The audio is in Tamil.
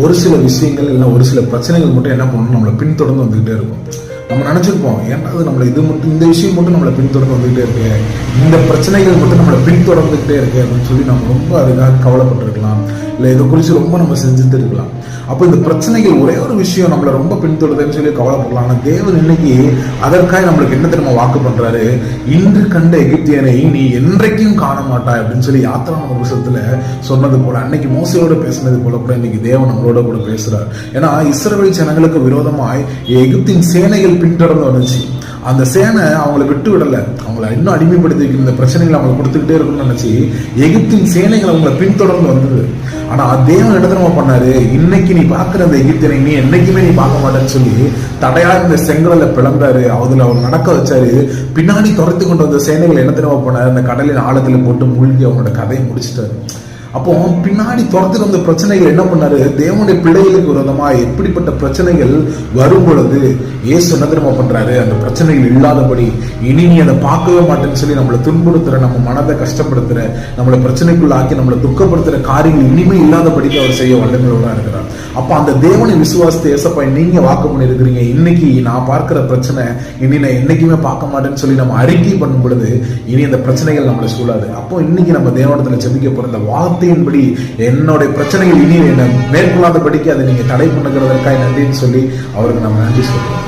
ஒரு சில விஷயங்கள் இல்லை ஒரு சில பிரச்சனைகள் மட்டும் என்ன பண்ணணும், நம்மளை பின்தொடர்ந்து வந்துகிட்டே இருக்கும். நம்ம நினைச்சிருப்போம், ஏன்னா அது நம்மளை இது மட்டும் இந்த விஷயம் மட்டும் நம்மளை பின்தொடர்ந்து வந்துகிட்டே இருக்கு, இந்த பிரச்சனைகள் மட்டும் நம்மளை பின்தொடர்ந்துகிட்டே இருக்கு அப்படின்னு சொல்லி நம்ம ரொம்ப அதுக்காக கவலைப்பட்டிருக்கலாம், இல்லை இதை குறித்து ரொம்ப நம்ம செஞ்சுட்டு இருக்கலாம். அப்போ இந்த பிரச்சனைகள் ஒரே ஒரு விஷயம் நம்மளை ரொம்ப பின்தொடருதுன்னு சொல்லி கவலைப்படலாம். ஆனால் தேவன் இன்னைக்கு அதற்காக நம்மளுக்கு என்ன தெரியுமா வாக்கு பண்றாரு, இன்று கண்ட எகிப்தியனை நீ என்றைக்கும் காண மாட்டாய் அப்படின்னு சொல்லி யாத்திராம புத்தகத்துல சொன்னது போல, அன்னைக்கு மோசையோட பேசினது போல கூட இன்னைக்கு தேவன் நம்மளோட கூட பேசுறார். ஏன்னா இஸ்ரவேல் ஜனங்களுக்கு விரோதமாய் எகிப்தின் சேனைகள் பின்தொடர்ந்து வந்துச்சு. அந்த சேனை அவங்களை விட்டு விடல, அவங்களை இன்னும் அடிமைப்படுத்தி இந்த பிரச்சனைகளை அவங்க கொடுத்துக்கிட்டே இருக்கணும்னு நினைச்சு எகிப்தின் சேனைகள் அவங்களை பின்தொடர்ந்து வந்தது. ஆனா தேவன் என்ன தெரியுமா பண்ணாரு, இன்னைக்கு நீ பாக்குற அந்த எகிப்தியனை நீ என்னைக்குமே நீ பார்க்க மாட்டேன்னு சொல்லி தடையா இந்த செங்கடலை பிளந்தாரு, அதுல அவர் நடக்க வச்சாரு. பின்னாடி துரத்து கொண்டு வந்த சேனைகள் என்ன தெரியுமா பண்ணாரு, அந்த கடலின் ஆழத்துல போட்டு மூழ்கி அவங்களோட கதையை முடிச்சிட்டாரு. அப்போ பின்னாடி துரத்துட்டு வந்த பிரச்சனைகள் என்ன பண்ணாரு, தேவனுடைய பிள்ளைகளுக்கு விரோதமா எப்படிப்பட்ட பிரச்சனைகள் வரும் பொழுது இயேசு என்ன தெரியுமா பண்றாரு, அந்த பிரச்சனைகள் இல்லாதபடி இனி நீ அதை பார்க்கவே மாட்டேன்னு சொல்லி நம்மளை துன்புறுத்துற, நம்ம மனதை கஷ்டப்படுத்துற, நம்மளை பிரச்சனைக்குள்ள ஆக்கி நம்மளை துக்கப்படுத்துற காரியங்கள் இனிமே இல்லாதபடிக்கு அவர் செய்ய வல்லமையோட இருக்கிறார். அப்ப அந்த தேவனை விசுவாசத்தை ஏசப்பா நீங்க வாக்கு பண்ணிருக்கிறீங்க, இன்னைக்கு நான் பார்க்கிற பிரச்சனை இனி நான் என்னைக்குமே பார்க்க மாட்டேன்னு சொல்லி நம்ம அறிக்கை பண்ணும் பொழுது இனி அந்த பிரச்சனைகள் நம்மளை சூழாது. அப்போ இன்னைக்கு நம்ம தேவனத்துல ஜெபிக்க போற இந்த வார்த்தையின்படி என்னுடைய பிரச்சனைகள் இனி என்ன மேற்கொள்ளாதபடிக்கு அதை நீங்க தடை பண்ணுகிறதற்காக நன்றின்னு சொல்லி அவருக்கு நம்ம நன்றி சொல்றோம்.